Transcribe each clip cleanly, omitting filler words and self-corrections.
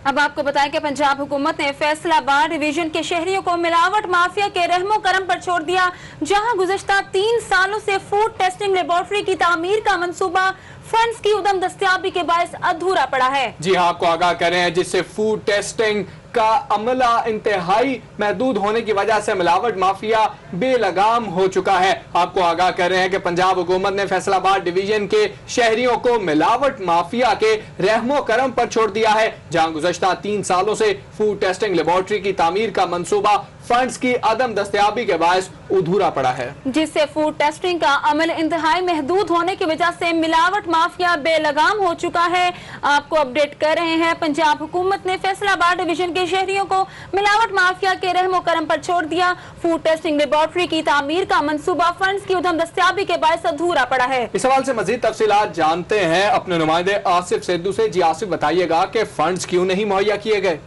अब आपको बताएं कि पंजाब हुकूमत ने फैसलाबाद डिवीजन के शहरियों को मिलावट माफिया के रहमो करम पर छोड़ दिया, जहां गुज़श्ता 3 सालों से फूड टेस्टिंग लेबोरेटरी की तामीर का मंसूबा फंड्स की उदम दस्तयाबी के बायस अधूरा पड़ा है। जी हाँ, आपको आगाह करें, जिससे फूड टेस्टिंग का अमला इंतहाई महदूद होने की वजह से मिलावट माफिया बेलगाम हो चुका है। आपको आगाह कर रहे हैं कि पंजाब हुकूमत ने फैसलाबाद डिवीजन के शहरियों को मिलावट माफिया के रहमो करम पर छोड़ दिया है, जहां गुज़श्ता 3 सालों से फूड टेस्टिंग लेबोरेटरी की तामीर का मंसूबा फंड्स की अदम दस्तयाबी के बायस अधूरा पड़ा है, जिससे फूड टेस्टिंग का अमल इंतहाई महदूद होने की वजह से मिलावट माफिया बेलगाम हो चुका है। आपको अपडेट कर रहे हैं, पंजाब हुकूमत ने फैसलाबाद डिवीजन के शहरियों को मिलावट माफिया के रहमो करम पर छोड़ दिया। फूड टेस्टिंग लेबोरेटरी की तामीर का मंसूबा फंड्स की उदम दस्तयाबी के बायस अधूरा पड़ा है। इस सवाल से मजीद तफसीलात जानते हैं अपने नुमाइंदे आसिफ सिद्धू से। जी आसिफ, बताइएगा कि फंड्स क्यों नहीं मुहैया किए गए?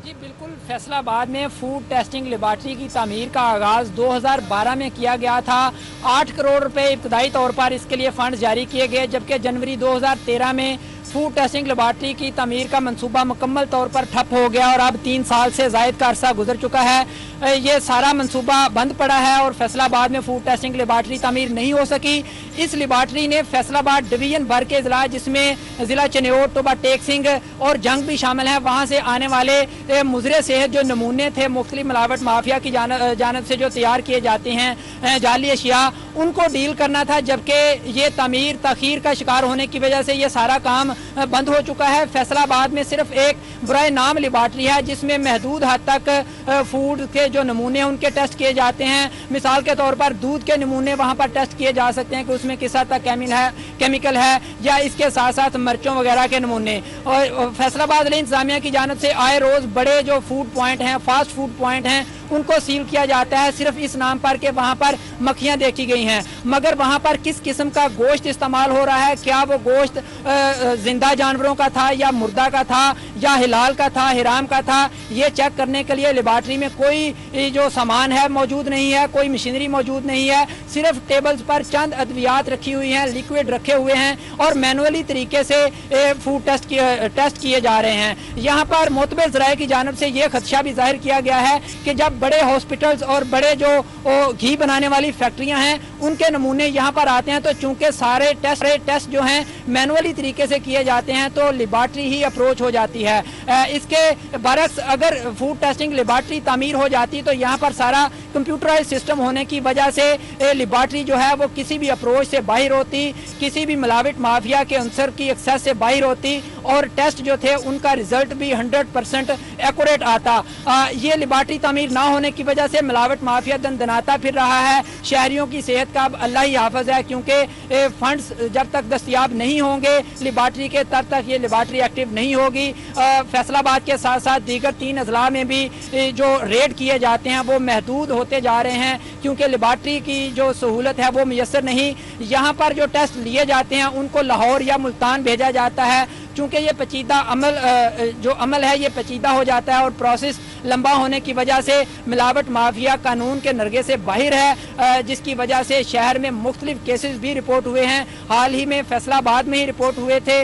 जी बिल्कुल, फैसलाबाद में फूड टेस्टिंग लेबॉरेटरी की तामीर का आगाज़ 2012 में किया गया था। 8 करोड़ रुपए इब्तदाई तौर पर इसके लिए फंड जारी किए गए, जबकि जनवरी 2013 में फूड टेस्टिंग लेबॉरेटरी की तामीर का मंसूबा मुकम्मल तौर पर ठप हो गया और अब 3 साल से ज़ायद का अरसा गुजर चुका है। ये सारा मंसूबा बंद पड़ा है और फैसलाबाद में फूड टेस्टिंग लेबॉरेटरी तामीर नहीं हो सकी। इस लेबॉरेटरी ने फैसलाबाद डिवीजन भर के ज़िला, जिसमें ज़िला चन्योट, टोबा टेक सिंह और जंग भी शामिल हैं, वहाँ से आने वाले मुजरे सेहत जो नमूने थे मुख्तलिफ मिलावट माफिया की जानब से जो तैयार किए जाते हैं जाली अशिया, उनको डील करना था, जबकि ये तामीर तखीर का शिकार होने की वजह से ये सारा काम बंद हो चुका है। फैसलाबाद में सिर्फ एक बुराए नाम लेबॉरेटरी है जिसमें महदूद हद तक फूड के जो नमूने उनके टेस्ट किए जाते हैं। मिसाल के तौर पर दूध के नमूने वहाँ पर टेस्ट किए जा सकते हैं कि उसमें किस हद तक केमिकल है, या इसके साथ साथ मिर्चों वगैरह के नमूने। और फैसलाबाद जिला इंतजामिया की जानब से आए रोज़ बड़े जो फूड पॉइंट हैं, फास्ट फूड पॉइंट हैं, उनको सील किया जाता है सिर्फ इस नाम पर कि वहाँ पर मक्खियाँ देखी गई हैं, मगर वहाँ पर किस किस्म का गोश्त इस्तेमाल हो रहा है, क्या वो गोश्त जिंदा जानवरों का था या मुर्दा का था या हिलाल का था, हिराम का था, ये चेक करने के लिए लेबॉरेटरी में कोई जो सामान है मौजूद नहीं है, कोई मशीनरी मौजूद नहीं है। सिर्फ टेबल्स पर चंद अद्वियात रखी हुई हैं, लिक्विड रखे हुए हैं और मैनुअली तरीके से फूड टेस्ट किए जा रहे हैं। यहाँ पर मोतबर ज़राए की जानब से ये खदशा भी जाहिर किया गया है कि जब बड़े हॉस्पिटल्स और बड़े जो घी बनाने वाली फैक्ट्रियां हैं उनके नमूने यहाँ पर आते हैं, तो चूंकि सारे टेस्ट जो हैं मैनुअली तरीके से किए जाते हैं, तो लेबॉरेटरी ही अप्रोच हो जाती है। इसके बरक्स अगर फूड टेस्टिंग लेबॉरेटरी तामीर हो जाती तो यहाँ पर सारा कंप्यूटराइज सिस्टम होने की वजह से लेबॉरेटरी जो है वो किसी भी अप्रोच से बाहर होती, किसी भी मिलावट माफिया के अंसर की एक्सेस से बाहर होती और टेस्ट जो थे उनका रिजल्ट भी 100% एक्यूरेट आता। ये लेबॉरेटरी तामीर ना होने की वजह से मिलावट माफिया दंदनाता फिर रहा है। शहरियों की सेहत का अब अल्लाह ही हाफिज है, क्योंकि फंड्स जब तक दस्तयाब नहीं होंगे लेबॉरेटरी के तब तक ये लेबॉरेटरी एक्टिव नहीं होगी। फैसलाबाद के साथ साथ दीगर 3 अजला में भी जो रेड किए जाते हैं वो महदूद होते जा रहे हैं, क्योंकि लेबॉरेटरी की जो सहूलत है वो मुयस्सर नहीं। यहाँ पर जो टेस्ट लिए जाते हैं उनको लाहौर या मुल्तान भेजा जाता है, चूँकि ये पेचीदा अमल है ये पेचीदा हो जाता है और प्रोसेस लंबा होने की वजह से मिलावट माफिया कानून के नरगे से बाहर है, जिसकी वजह से शहर में मुख्तलिफ केसेस भी रिपोर्ट हुए हैं। हाल ही में फैसलाबाद में ही रिपोर्ट हुए थे,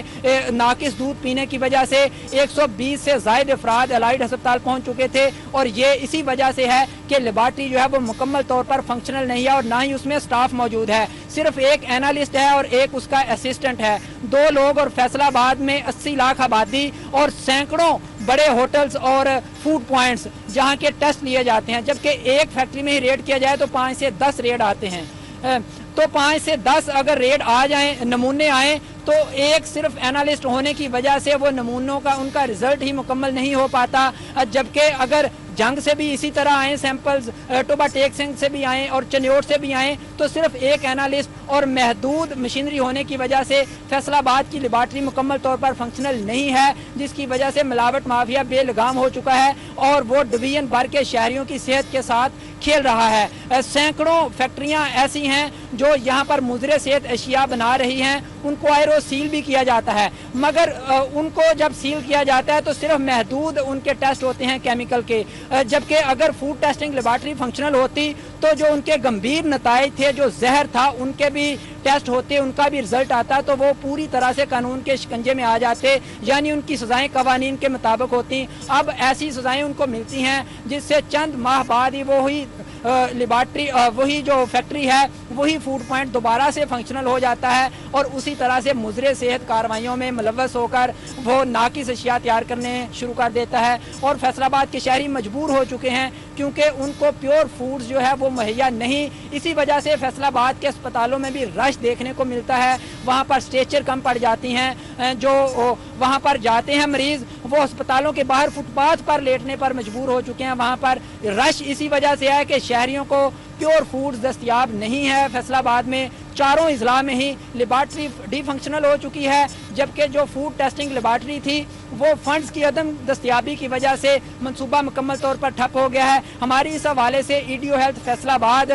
नाकिस दूध पीने की वजह से 120 से ज़ायद अफराद एलाइड अस्पताल पहुँच चुके थे, और ये इसी वजह से है कि लेबॉरेटरी जो है वो मुकम्मल तौर पर फंक्शनल नहीं है और ना ही उसमें स्टाफ मौजूद है। सिर्फ एक एनालिस्ट है और एक उसका असिस्टेंट है, 2 लोग, और फैसलाबाद में 80 लाख आबादी और सैकड़ों बड़े होटल्स और फूड पॉइंट्स जहां के टेस्ट लिए जाते हैं, जबकि एक फैक्ट्री में ही रेड किया जाए तो 5 से 10 रेड आते हैं। तो 5 से 10 अगर रेड आ जाएं, नमूने आए, तो एक सिर्फ एनालिस्ट होने की वजह से वो नमूनों का उनका रिजल्ट ही मुकम्मल नहीं हो पाता। जबकि अगर जंग से भी इसी तरह आए सैंपल्स, टोबा टेक सिंह से भी आए और चन्योट से भी आए, तो सिर्फ एक एनालिस्ट और महदूद मशीनरी होने की वजह से फैसलाबाद की लेबॉरेटरी मुकम्मल तौर पर फंक्शनल नहीं है, जिसकी वजह से मिलावट माफिया बेलगाम हो चुका है और वो डिवीजन भर के शहरियों की सेहत के साथ खेल रहा है। सैकड़ों फैक्ट्रियां ऐसी हैं जो यहाँ पर मुज़र सेहत अशिया बना रही हैं उनको आयरो सील भी किया जाता है, मगर उनको जब सील किया जाता है तो सिर्फ महदूद उनके टेस्ट होते हैं केमिकल के, जबकि अगर फूड टेस्टिंग लेबॉर्ट्री फंक्शनल होती तो जो उनके गंभीर नताइज थे, जो जहर था उनके भी टेस्ट होते, उनका भी रिजल्ट आता तो वो पूरी तरह से कानून के शिकंजे में आ जाते, यानी उनकी सजाएं कवानीन के मुताबिक होती। अब ऐसी सजाएं उनको मिलती हैं जिससे चंद माह बाद ही वही लेबॉर्ट्री, वही जो फैक्ट्री है, वही फूड पॉइंट दोबारा से फंक्शनल हो जाता है और उसी तरह से मुज़र सेहत कार्रवाइयों में मुलव्वस होकर वो नाकिस अशिया तैयार करने शुरू कर देता है। और फैसलाबाद के शहरी मजबूर हो चुके हैं क्योंकि उनको प्योर फूड्स जो है वो मुहैया नहीं, इसी वजह से फैसलाबाद के अस्पतालों में भी रश देखने को मिलता है। वहाँ पर स्ट्रेचर कम पड़ जाती हैं, जो वहाँ पर जाते हैं मरीज वो अस्पतालों के बाहर फुटपाथ पर लेटने पर मजबूर हो चुके हैं। वहाँ पर रश इसी वजह से है कि शहरियों को प्योर फूड्स दस्तयाब नहीं है। फैसलाबाद में चारों अजला में ही लेबॉर्ट्री डिफंक्शनल हो चुकी है, जबकि जो फूड टेस्टिंग लेबॉर्ट्री थी वो फंड्स की अदम दस्तयाबी की वजह से मंसूबा मुकम्मल तौर पर ठप हो गया है। हमारी इस हवाले से ईडीओ हेल्थ फैसलाबाद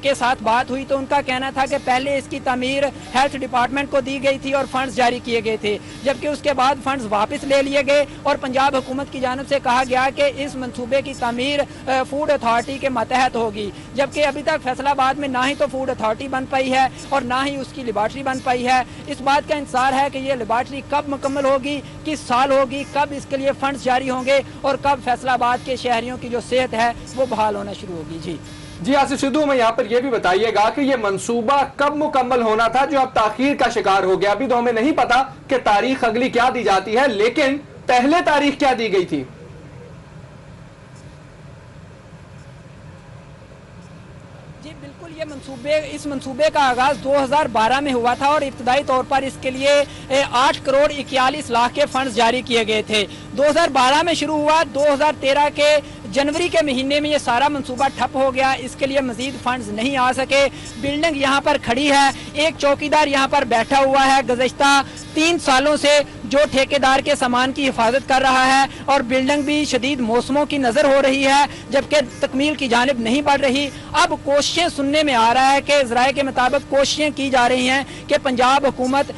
के साथ बात हुई तो उनका कहना था कि पहले इसकी तामीर हेल्थ डिपार्टमेंट को दी गई थी और फंड्स जारी किए गए थे, जबकि उसके बाद फंड्स वापस ले लिए गए और पंजाब हुकूमत की जानिब से कहा गया कि इस मंसूबे की तामीर फूड अथॉरिटी के मातहत होगी, जबकि अभी तक फैसलाबाद में ना ही तो फूड अथॉरिटी बन पाई है और ना ही उसकी लेबॉर्ट्री बन पाई है। इस बात का इंतजार है कि ये लेबॉर्ट्री कब मुकम्मल होगी, किस साल होगी, कब इसके लिए फंड्स जारी होंगे और कब फैसलाबाद के शहरियों की जो सेहत है वो बहाल होना शुरू होगी। जी आसिफ सिद्धू, में यहाँ पर यह भी बताइएगा कि ये मंसूबा कब मुकम्मल होना था जो अब ताखीर का शिकार हो गया। अभी तो हमें नहीं पता कि तारीख अगली क्या दी जाती है, लेकिन पहले तारीख क्या दी गई थी? इस मंसूबे का आगाज 2012 में हुआ था और इब्तदाई तौर पर इसके लिए 8 करोड़ 41 लाख के फंड्स जारी किए गए थे। 2012 में शुरू हुआ, 2013 के जनवरी के महीने में ये सारा मंसूबा ठप हो गया, इसके लिए मजीद फंड्स नहीं आ सके। बिल्डिंग यहाँ पर खड़ी है, एक चौकीदार यहाँ पर बैठा हुआ है गुज़श्ता 3 सालों से जो ठेकेदार के सामान की हिफाजत कर रहा है और बिल्डिंग भी शदीद मौसमों की नजर हो रही है, जबकि तकमील की जानिब नहीं बढ़ रही। अब कोशिशें सुनने में आ रहा है कि ज़राए के मुताबिक कोशिशें की जा रही हैं कि पंजाब हुकूमत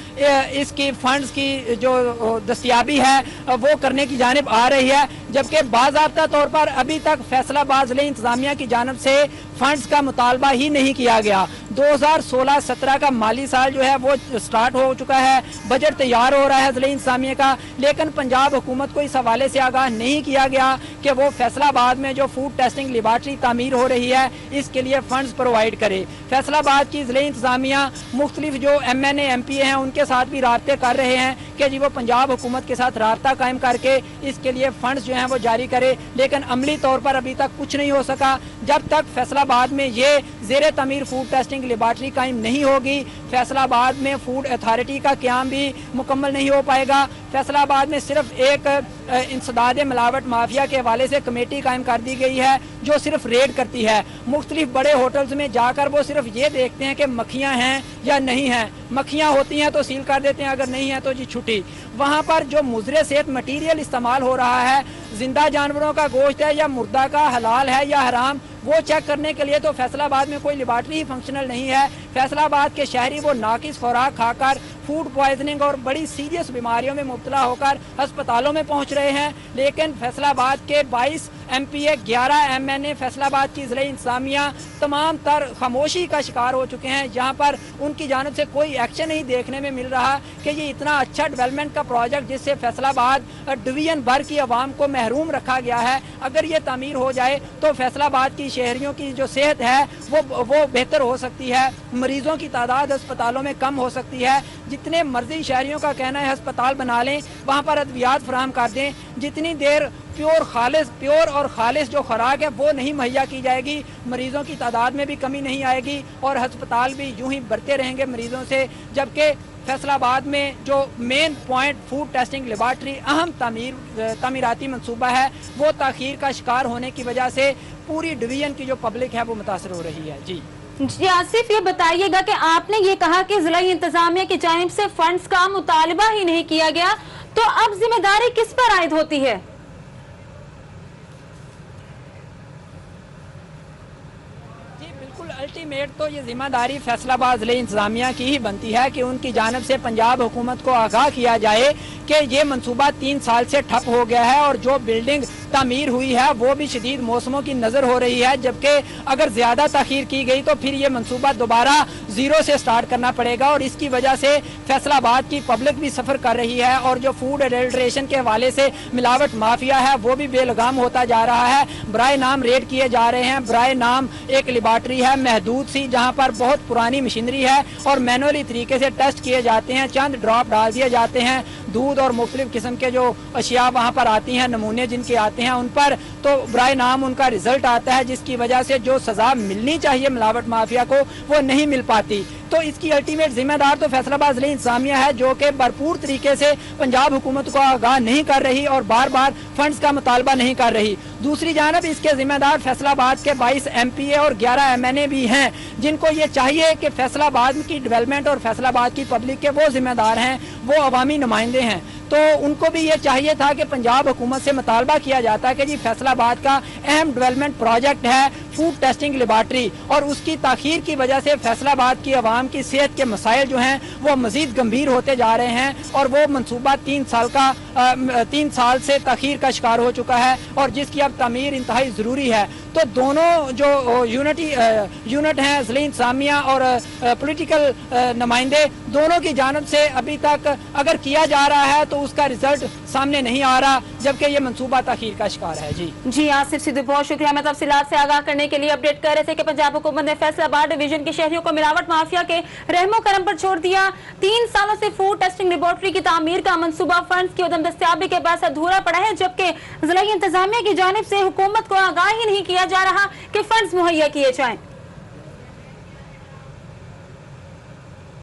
इसकी फंड्स की जो दस्तयाबी है वो करने की जानिब आ रही है, जबकि बाज़ाब्ता तौर पर अभी तक फैसलाबाद ज़िले इंतजामिया की जानिब से फंड्स का मुतालबा ही नहीं किया गया। 2016-17 का माली साल जो है वो स्टार्ट हो चुका है, बजट तैयार हो रहा है ज़िले इंतजामिया का, लेकिन पंजाब हुकूमत को इस हवाले से आगाह नहीं किया गया कि वो फैसलाबाद में जो फूड टेस्टिंग लेबॉर्ट्री तामीर हो रही है इसके लिए फंड्स प्रोवाइड करे। फैसलाबाद की ज़िले इंतजामिया मुख्तलिफ जो MNA MP हैं उनके साथ भी राब्ते कर रहे हैं कि जी वो पंजाब हुकूमत के साथ राब्ता कायम करके इसके लिए फंड्स जो हैं वो जारी करे, लेकिन अमली तौर पर अभी तक कुछ नहीं हो सका। जब तक फैसलाबाद में ये ज़ेरे तमीर फूड टेस्टिंग लेबॉर्ट्री कायम नहीं होगी, फैसलाबाद में फूड अथॉरिटी का क़याम भी मुकम्मल नहीं हो पाएगा। फैसलाबाद में सिर्फ एक इंसदाद मिलावट माफिया के हवाले से कमेटी कायम कर दी गई है जो सिर्फ रेड करती है। मुख्तलिफ बड़े होटल्स में जाकर वो सिर्फ ये देखते हैं कि मक्खियाँ हैं या नहीं हैं, मक्खियाँ होती हैं तो सील कर देते हैं, अगर नहीं है तो जी छुट्टी। वहाँ पर जो मुज़र सेहत मटीरियल इस्तेमाल हो रहा है, जिंदा जानवरों का गोश्त है या मुर्दा का, हलाल है या हराम, वो चेक करने के लिए तो फैसलाबाद में कोई लेबॉर्ट्री ही फंक्शनल नहीं है। फैसलाबाद के शहरी वो नाकिस खुराक खाकर फूड पॉइजनिंग और बड़ी सीरियस बीमारियों में मुब्तला होकर अस्पतालों में पहुंच रहे हैं, लेकिन फैसलाबाद के 22 MPA 11 MNA फैसलाबाद की ज़िले इंतजामिया तमाम तर खामोशी का शिकार हो चुके हैं, जहां पर उनकी जानिब से कोई एक्शन नहीं देखने में मिल रहा कि ये इतना अच्छा डेवलपमेंट का प्रोजेक्ट जिससे फैसलाबाद डिवीजन भर की आवाम को महरूम रखा गया है, अगर ये तामीर हो जाए तो फैसलाबाद की शहरियों की जो सेहत है वो बेहतर हो सकती है, मरीजों की तादाद अस्पतालों में कम हो सकती है। जितने मर्जी शहरियों का कहना है अस्पताल बना लें, वहाँ पर अद्वियात फराहम कर दें, जितनी देर प्योर और खालिस जो खुराक है वो नहीं मुहैया की जाएगी, मरीजों की तादाद में भी कमी नहीं आएगी और अस्पताल भी यूं ही बढ़ते रहेंगे मरीजों से। जबकि फैसलाबाद में जो main point food testing laboratory अहम तामीराती मंसूबा है वो ताखीर का शिकार होने की वजह से पूरी डिवीजन की जो पब्लिक है वो मुतासर हो रही है। जी आसिफ, ये बताइएगा कि आपने ये कहा कि जिला इंतजामिया की जानिब से फंड्स का मुतालबा ही नहीं किया गया, तो अब जिम्मेदारी किस पर आयद होती है? जी बिल्कुल, अल्टीमेट तो ये जिम्मेदारी फैसलाबाद ज़िले इंतजामिया की ही बनती है कि उनकी जानिब से पंजाब हुकूमत को आगाह किया जाए कि ये मनसूबा 3 साल से ठप हो गया है और जो बिल्डिंग तामीर हुई है वो भी शदीद मौसमों की नज़र हो रही है, जबकि अगर ज़्यादा ताख़ीर की गई तो फिर ये मनसूबा दोबारा ज़ीरो से स्टार्ट करना पड़ेगा और इसकी वजह से फैसलाबाद की पब्लिक भी सफ़र कर रही है और जो फूड एडल्ट्रेशन के हवाले से मिलावट माफिया है वो भी बेलगाम होता जा रहा है। बराए नाम रेड किए जा रहे हैं। बराए नाम एक लेबॉर्ट्री है महदूद सी, जहाँ पर बहुत पुरानी मशीनरी है और मैनुअली तरीके से टेस्ट किए जाते हैं, चंद ड्रॉप डाल दिए जाते हैं दूध और मुख्तलिफ किस्म के जो अशिया वहाँ पर आती हैं, नमूने जिनके आते हैं उन पर, तो बराए नाम उनका रिजल्ट आता है, जिसकी वजह से जो सजा मिलनी चाहिए मिलावट माफिया को वो नहीं मिल पाती। तो इसकी अल्टीमेट जिम्मेदार तो फैसलाबाद ज़िले इंतजामिया है, जो कि भरपूर तरीके से पंजाब हुकूमत को आगाह नहीं कर रही और बार बार फंड्स का मुतालबा नहीं कर रही। दूसरी जानब इसके जिम्मेदार फैसलाबाद के 22 MPA और 11 MNA भी हैं, जिनको ये चाहिए कि फैसलाबाद की डेवलपमेंट और फैसलाबाद की पब्लिक के वो जिम्मेदार हैं, वो अवामी नुमाइंदे हैं, तो उनको भी ये चाहिए था कि पंजाब हुकूमत से मुतालबा किया जाता है कि जी फैसलाबाद का अहम डेवलपमेंट प्रोजेक्ट है फूड टेस्टिंग लेबॉर्ट्री, और उसकी ताख़ीर की वजह से फैसलाबाद की आवाम की सेहत के मसाइल जो हैं वो मज़ीद गंभीर होते जा रहे हैं और वो मनसूबा 3 साल से ताख़ीर का शिकार हो चुका है और जिसकी अब तामीर इंतहाई ज़रूरी है। तो दोनों जो यूनिट हैं ज़िले इंतजामिया और पॉलिटिकल नुमाइंदे, दोनों की जानिब से अभी तक अगर किया जा रहा है तो उसका रिजल्ट सामने नहीं आ रहा, जबकि ये मनसूबा ताख़ीर का शिकार है। जी आसिफ सिद्धू, बहुत शुक्रिया। मैं तफसीलात से आगाह करने के लिए अपडेट कर रहे थे कि पंजाब हुकूमत ने फैसलाबाद डिवीजन के शहरियों को मिलावट माफिया के रहमो करम पर छोड़ दिया। 3 सालों से फूड टेस्टिंग लेबॉर्ट्री की तामीर का मनसूबा फंड्स की उदम दस्तियाबी के पास अधूरा पड़ा है, जबकि जिला इंतजामिया की जानिब से हुकूमत को आगाह ही नहीं किया जा रहा कि फंड्स मुहैया किए जाएं।